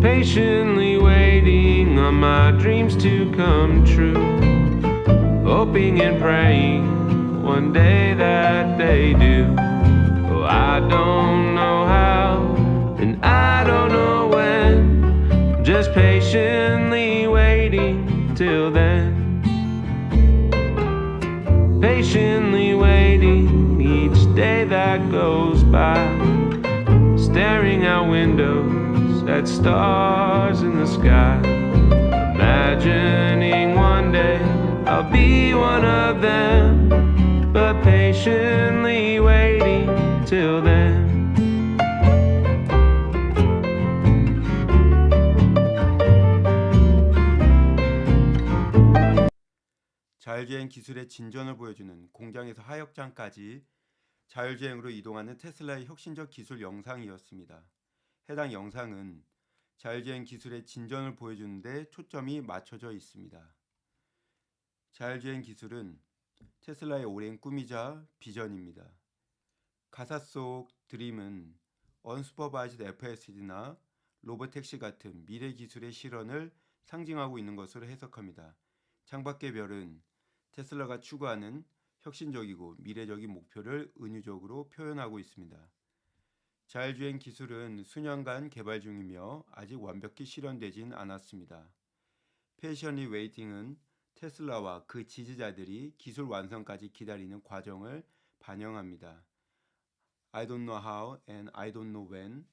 patiently waiting on my dreams to come true, hoping and praying one day that they do. Oh, I don't know how, and I don't know when, just patiently waiting till then. Patiently waiting each day that goes by, staring out windows at stars in the sky, imagining one day I'll be one of them, but patiently waiting till then. 자율주행 기술의 진전을 보여주는 공장에서 하역장까지 자율주행으로 이동하는 테슬라의 혁신적 기술 영상이었습니다. 해당 영상은 자율주행 기술의 진전을 보여주는 데 초점이 맞춰져 있습니다. 자율주행 기술은 테슬라의 오랜 꿈이자 비전입니다. 가사 속 드림은 언슈퍼바이즈드 FSD나 로보택시 같은 미래 기술의 실현을 상징하고 있는 것으로 해석합니다. 창밖의 별은 테슬라가 추구하는 혁신적이고 미래적인 목표를 은유적으로 표현하고 있습니다. 자율주행 기술은 수년간 개발 중이며 아직 완벽히 실현되진 않았습니다. 패셔니 웨이팅은 테슬라와 그 지지자들이 기술 완성까지 기다리는 과정을 반영합니다. I don't know how and I don't know when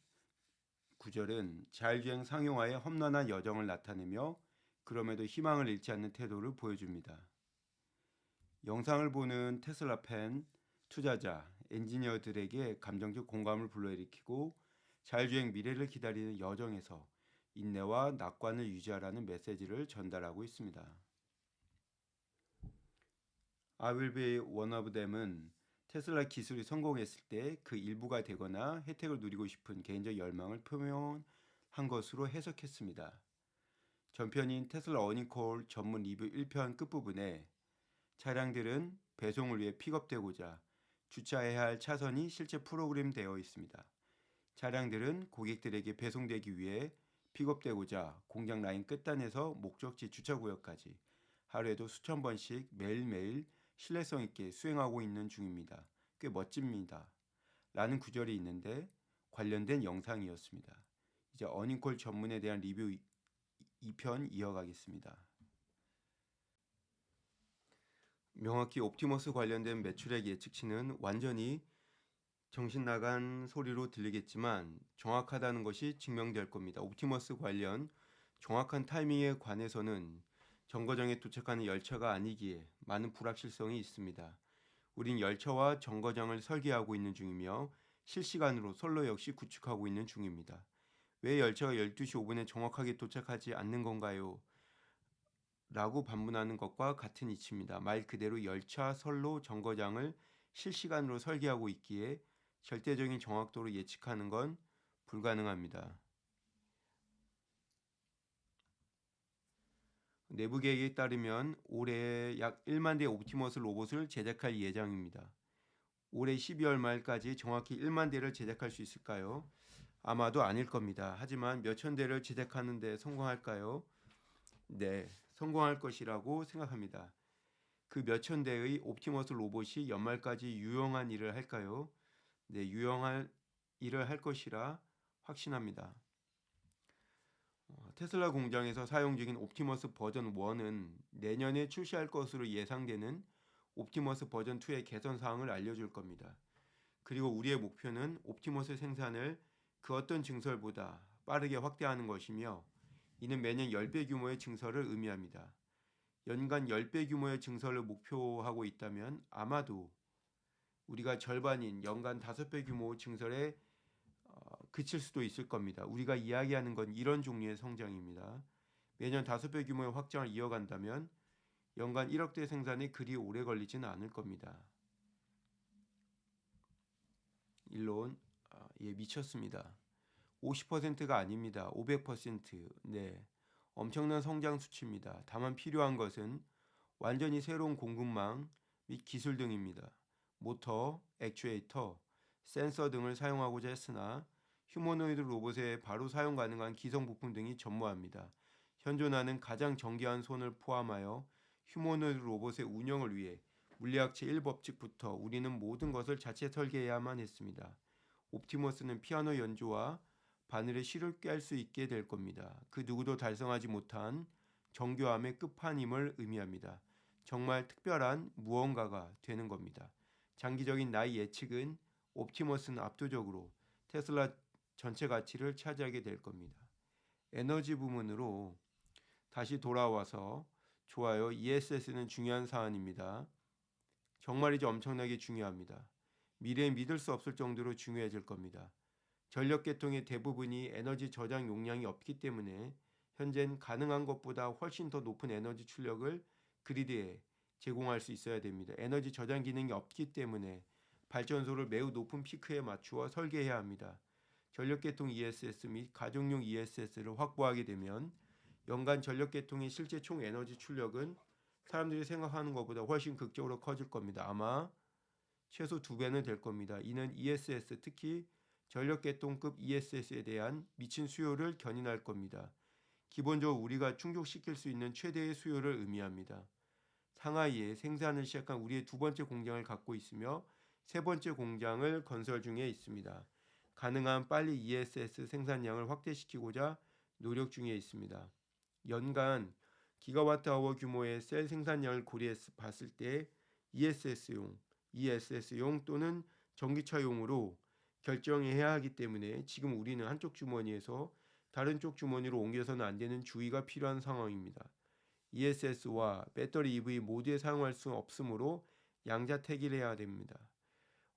구절은 자율주행 상용화의 험난한 여정을 나타내며 그럼에도 희망을 잃지 않는 태도를 보여줍니다. 영상을 보는 테슬라 팬, 투자자, 엔지니어들에게 감정적 공감을 불러일으키고 자율주행 미래를 기다리는 여정에서 인내와 낙관을 유지하라는 메시지를 전달하고 있습니다. I will be one of them은 테슬라 기술이 성공했을 때 그 일부가 되거나 혜택을 누리고 싶은 개인적 열망을 표명한 것으로 해석했습니다. 전편인 테슬라 어닝콜 전문 리뷰 1편 끝부분에 차량들은 배송을 위해 픽업되고자 주차해야 할 차선이 실제 프로그램되어 있습니다. 차량들은 고객들에게 배송되기 위해 픽업되고자 공장 라인 끝단에서 목적지 주차구역까지 하루에도 수천 번씩 매일매일 신뢰성 있게 수행하고 있는 중입니다. 꽤 멋집니다. 라는 구절이 있는데 관련된 영상이었습니다. 이제 어닝콜 전문에 대한 리뷰 2편 이어가겠습니다. 명확히 옵티머스 관련된 매출액 예측치는 완전히 정신 나간 소리로 들리겠지만 정확하다는 것이 증명될 겁니다. 옵티머스 관련 정확한 타이밍에 관해서는 정거장에 도착하는 열차가 아니기에 많은 불확실성이 있습니다. 우린 열차와 정거장을 설계하고 있는 중이며 실시간으로 선로 역시 구축하고 있는 중입니다. 왜 열차가 12시 5분에 정확하게 도착하지 않는 건가요? 라고 반문하는 것과 같은 이치입니다. 말 그대로 열차, 선로, 정거장을 실시간으로 설계하고 있기에 절대적인 정확도로 예측하는 건 불가능합니다. 내부 계획에 따르면 올해 약 1만 대의 옵티머스 로봇을 제작할 예정입니다. 올해 12월 말까지 정확히 1만 대를 제작할 수 있을까요? 아마도 아닐 겁니다. 하지만 몇천 대를 제작하는 데 성공할까요? 네, 성공할 것이라고 생각합니다. 그 몇천 대의 옵티머스 로봇이 연말까지 유용한 일을 할까요? 네, 유용한 일을 할 것이라 확신합니다. 테슬라 공장에서 사용 중인 옵티머스 버전 1은 내년에 출시할 것으로 예상되는 옵티머스 버전 2의 개선 사항을 알려줄 겁니다. 그리고 우리의 목표는 옵티머스 생산을 그 어떤 증설보다 빠르게 확대하는 것이며 이는 매년 10배 규모의 증설을 의미합니다. 연간 10배 규모의 증설을 목표하고 있다면 아마도 우리가 절반인 연간 5배 규모 증설에 그칠 수도 있을 겁니다. 우리가 이야기하는 건 이런 종류의 성장입니다. 매년 5배 규모의 확장을 이어간다면 연간 1억 대 생산에 그리 오래 걸리지는 않을 겁니다. 일론 미쳤습니다. 50%가 아닙니다. 500%. 네, 엄청난 성장 수치입니다. 다만 필요한 것은 완전히 새로운 공급망 및 기술 등입니다. 모터, 액추에이터, 센서 등을 사용하고자 했으나 휴머노이드 로봇의 바로 사용 가능한 기성 부품 등이 전무합니다. 현존하는 가장 정교한 손을 포함하여 휴머노이드 로봇의 운영을 위해 물리학 제1법칙부터 우리는 모든 것을 자체 설계해야만 했습니다. 옵티머스는 피아노 연주와 바늘에 실을 꿰할 수 있게 될 겁니다. 그 누구도 달성하지 못한 정교함의 끝판임을 의미합니다. 정말 특별한 무언가가 되는 겁니다. 장기적인 나이 예측은 옵티머스는 압도적으로 테슬라 전체 가치를 차지하게 될 겁니다. 에너지 부문으로 다시 돌아와서 좋아요. ESS는 중요한 사안입니다. 정말이지 엄청나게 중요합니다. 미래에 믿을 수 없을 정도로 중요해질 겁니다. 전력 계통의 대부분이 에너지 저장 용량이 없기 때문에 현재는 가능한 것보다 훨씬 더 높은 에너지 출력을 그리드에 제공할 수 있어야 됩니다. 에너지 저장 기능이 없기 때문에 발전소를 매우 높은 피크에 맞추어 설계해야 합니다. 전력계통 ESS 및 가정용 ESS를 확보하게 되면 연간 전력계통의 실제 총 에너지 출력은 사람들이 생각하는 것보다 훨씬 극적으로 커질 겁니다. 아마 최소 2배는 될 겁니다. 이는 ESS, 특히 전력계통급 ESS에 대한 미친 수요를 견인할 겁니다. 기본적으로 우리가 충족시킬 수 있는 최대의 수요를 의미합니다. 상하이에 생산을 시작한 우리의 두 번째 공장을 갖고 있으며 세 번째 공장을 건설 중에 있습니다. 가능한 빨리 ESS 생산량을 확대시키고자 노력 중에 있습니다. 연간 기가와트아워 규모의 셀 생산량을 고려해 봤을 때 ESS용 또는 전기차용으로 결정해야 하기 때문에 지금 우리는 한쪽 주머니에서 다른 쪽 주머니로 옮겨서는 안 되는 주의가 필요한 상황입니다. ESS와 배터리 EV 모두에 사용할 수 없으므로 양자택일을 해야 됩니다.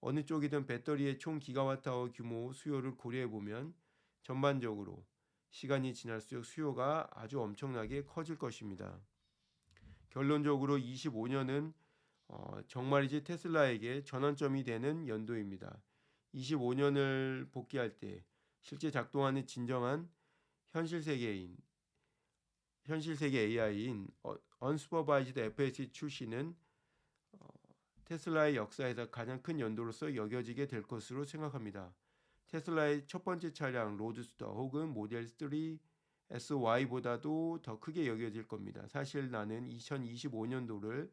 어느 쪽이든 배터리의 총 기가와트아워 규모 수요를 고려해 보면 전반적으로 시간이 지날수록 수요가 아주 엄청나게 커질 것입니다. 결론적으로 25년은 정말이지 테슬라에게 전환점이 되는 연도입니다. 25년을 복귀할 때 실제 작동하는 진정한 현실 세계 AI인 Unsupervised FSD 출시는 테슬라의 역사에서 가장 큰 연도로서 여겨지게 될 것으로 생각합니다. 테슬라의 첫 번째 차량 로드스터 혹은 모델 3 SY보다도 더 크게 여겨질 겁니다. 사실 나는 2025년도를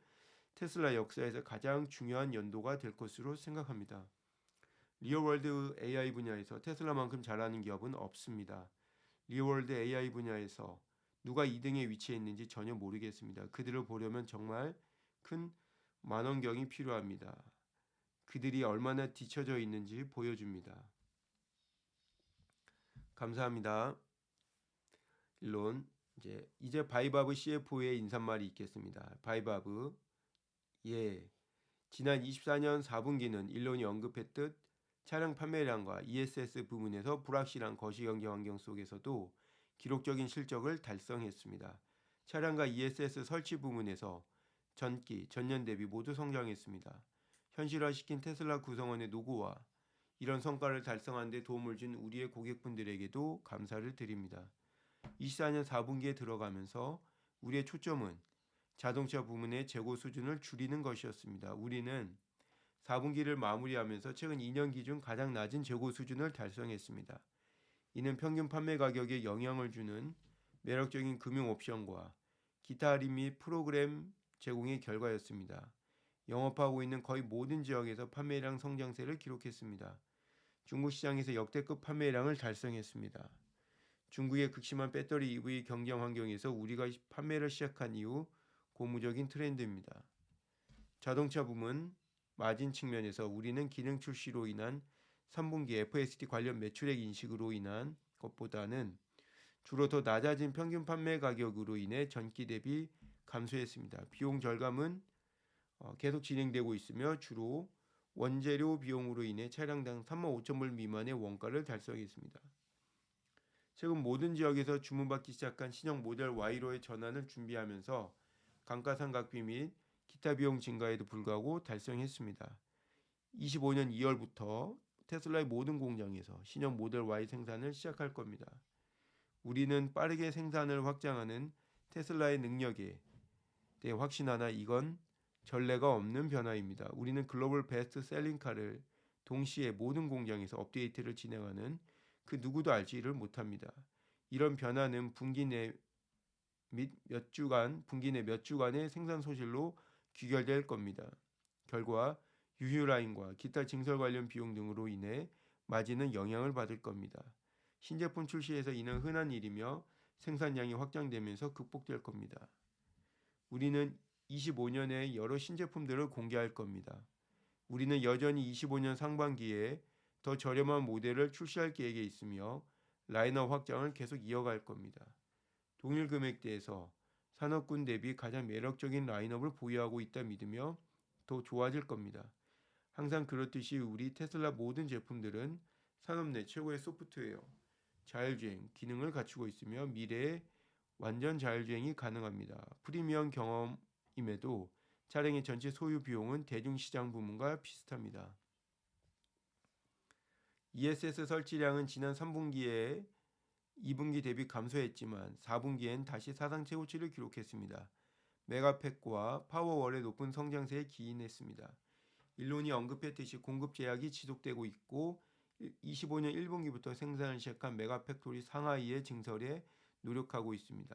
테슬라 역사에서 가장 중요한 연도가 될 것으로 생각합니다. 리얼월드 AI 분야에서 테슬라만큼 잘하는 기업은 없습니다. 리얼월드 AI 분야에서 누가 2등에 위치해 있는지 전혀 모르겠습니다. 그들을 보려면 정말 큰 만원경이 필요합니다. 그들이 얼마나 뒤처져 있는지 보여줍니다. 감사합니다. 일론 이제 바이바브 CFO의 인사말이 있겠습니다. 바이바브 지난 24년 4분기는 일론이 언급했듯 차량 판매량과 ESS 부문에서 불확실한 거시경제 환경 속에서도 기록적인 실적을 달성했습니다. 차량과 ESS 설치 부문에서 전년 대비 모두 성장했습니다. 현실화시킨 테슬라 구성원의 노고와 이런 성과를 달성하는 데 도움을 준 우리의 고객분들에게도 감사를 드립니다. 24년 4분기에 들어가면서 우리의 초점은 자동차 부문의 재고 수준을 줄이는 것이었습니다. 우리는 4분기를 마무리하면서 최근 2년 기준 가장 낮은 재고 수준을 달성했습니다. 이는 평균 판매 가격에 영향을 주는 매력적인 금융 옵션과 기타 할인 및 프로그램 제공의 결과였습니다. 영업하고 있는 거의 모든 지역에서 판매량 성장세를 기록했습니다. 중국 시장에서 역대급 판매량을 달성했습니다. 중국의 극심한 배터리 EV 경쟁 환경에서 우리가 판매를 시작한 이후 고무적인 트렌드입니다. 자동차 부문 마진 측면에서 우리는 기능 출시로 인한 3분기 FSD 관련 매출액 인식으로 인한 것보다는 주로 더 낮아진 평균 판매 가격으로 인해 전기 대비 감소했습니다. 비용 절감은 계속 진행되고 있으며 주로 원재료 비용으로 인해 차량당 35,000불 미만의 원가를 달성했습니다. 최근 모든 지역에서 주문받기 시작한 신형 모델 Y로의 전환을 준비하면서 감가상각비 및 기타 비용 증가에도 불구하고 달성했습니다. 25년 2월부터 테슬라의 모든 공장에서 신형 모델 Y 생산을 시작할 겁니다. 우리는 빠르게 생산을 확장하는 테슬라의 능력에 대해 확신하나 이건 전례가 없는 변화입니다. 우리는 글로벌 베스트 셀링카를 동시에 모든 공장에서 업데이트를 진행하는 그 누구도 알지를 못합니다. 이런 변화는 분기 내 몇 주간의 생산 소실로 귀결될 겁니다. 결과 유휴 라인과 기타 증설 관련 비용 등으로 인해 마진은 영향을 받을 겁니다. 신제품 출시에서 이는 흔한 일이며 생산량이 확장되면서 극복될 겁니다. 우리는 25년에 여러 신제품들을 공개할 겁니다. 우리는 여전히 25년 상반기에 더 저렴한 모델을 출시할 계획에 있으며 라인업 확장을 계속 이어갈 겁니다. 동일 금액대에서 산업군 대비 가장 매력적인 라인업을 보유하고 있다 믿으며 더 좋아질 겁니다. 항상 그렇듯이 우리 테슬라 모든 제품들은 산업 내 최고의 소프트웨어, 자율주행 기능을 갖추고 있으며 미래에 완전 자율주행이 가능합니다. 프리미엄 경험임에도 차량의 전체 소유 비용은 대중시장 부문과 비슷합니다. ESS 설치량은 지난 3분기에 2분기 대비 감소했지만 4분기엔 다시 사상 최고치를 기록했습니다. 메가팩과 파워월의 높은 성장세에 기인했습니다. 일론이 언급했듯이 공급 제약이 지속되고 있고 25년 1분기부터 생산을 시작한 메가팩토리 상하이의 증설에 노력하고 있습니다.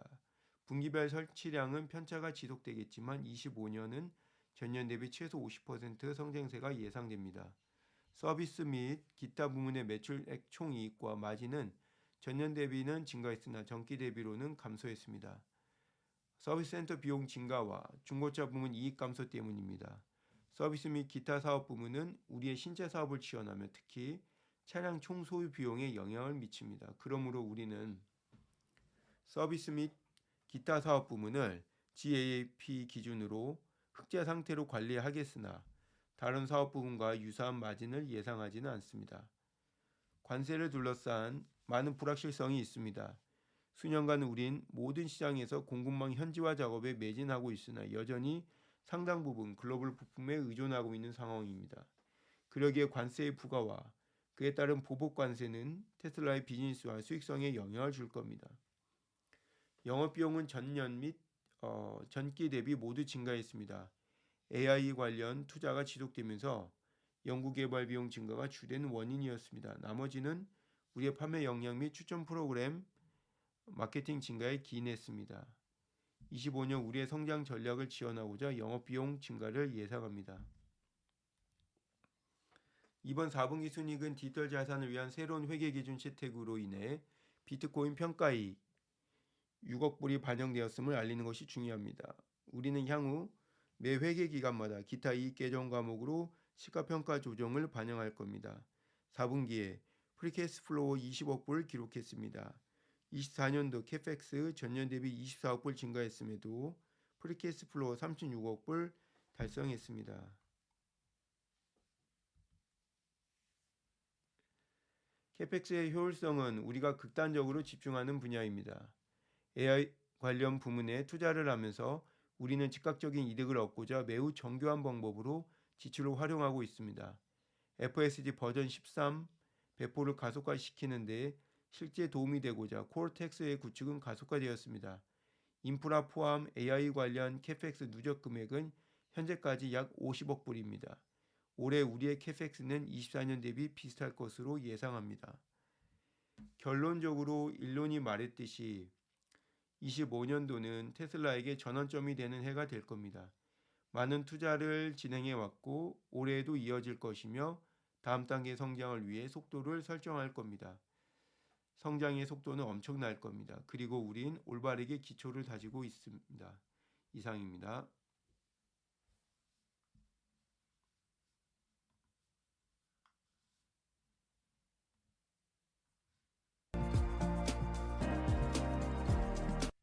분기별 설치량은 편차가 지속되겠지만 25년은 전년 대비 최소 50% 성장세가 예상됩니다. 서비스 및 기타 부문의 매출액 총이익과 마진은 전년 대비는 증가했으나 전기 대비로는 감소했습니다. 서비스 센터 비용 증가와 중고차 부문 이익 감소 때문입니다. 서비스 및 기타 사업 부문은 우리의 신체 사업을 지원하며 특히 차량 총 소유 비용에 영향을 미칩니다. 그러므로 우리는 서비스 및 기타 사업 부문을 GAAP 기준으로 흑자 상태로 관리하겠으나 다른 사업 부분과 유사한 마진을 예상하지는 않습니다. 관세를 둘러싼 많은 불확실성이 있습니다. 수년간 우린 모든 시장에서 공급망 현지화 작업에 매진하고 있으나 여전히 상당 부분 글로벌 부품에 의존하고 있는 상황입니다. 그러기에 관세의 부과와 그에 따른 보복 관세는 테슬라의 비즈니스와 수익성에 영향을 줄 겁니다. 영업비용은 전년 및 전기 대비 모두 증가했습니다. AI 관련 투자가 지속되면서 연구개발 비용 증가가 주된 원인이었습니다. 나머지는 우리의 판매 역량 및 추천 프로그램 마케팅 증가에 기인했습니다. 25년 우리의 성장 전략을 지원하고자 영업비용 증가를 예상합니다. 이번 4분기 순이익은 디지털 자산을 위한 새로운 회계기준 채택으로 인해 비트코인 평가이익 6억 불이 반영되었음을 알리는 것이 중요합니다. 우리는 향후 매 회계기간마다 기타 이익 계정 과목으로 시가평가 조정을 반영할 겁니다. 4분기에 프리캐시 플로우 20억 불을 기록했습니다. 24년도 캐펙스 전년 대비 24억 불 증가했음에도 프리캐시 플로우 36억 불 달성했습니다. 캐펙스의 효율성은 우리가 극단적으로 집중하는 분야입니다. AI 관련 부문에 투자를 하면서 우리는 즉각적인 이득을 얻고자 매우 정교한 방법으로 지출을 활용하고 있습니다. FSD 버전 13 배포를 가속화시키는 데 실제 도움이 되고자 코르텍스의 구축은 가속화되었습니다. 인프라 포함 AI 관련 캐펙스 누적 금액은 현재까지 약 50억 불입니다. 올해 우리의 캐펙스는 24년 대비 비슷할 것으로 예상합니다. 결론적으로 일론이 말했듯이 25년도는 테슬라에게 전환점이 되는 해가 될 겁니다. 많은 투자를 진행해 왔고 올해에도 이어질 것이며 다음 단계 성장을 위해 속도를 설정할 겁니다. 성장의 속도는 엄청날 겁니다. 그리고 우린 올바르게 기초를 다지고 있습니다. 이상입니다.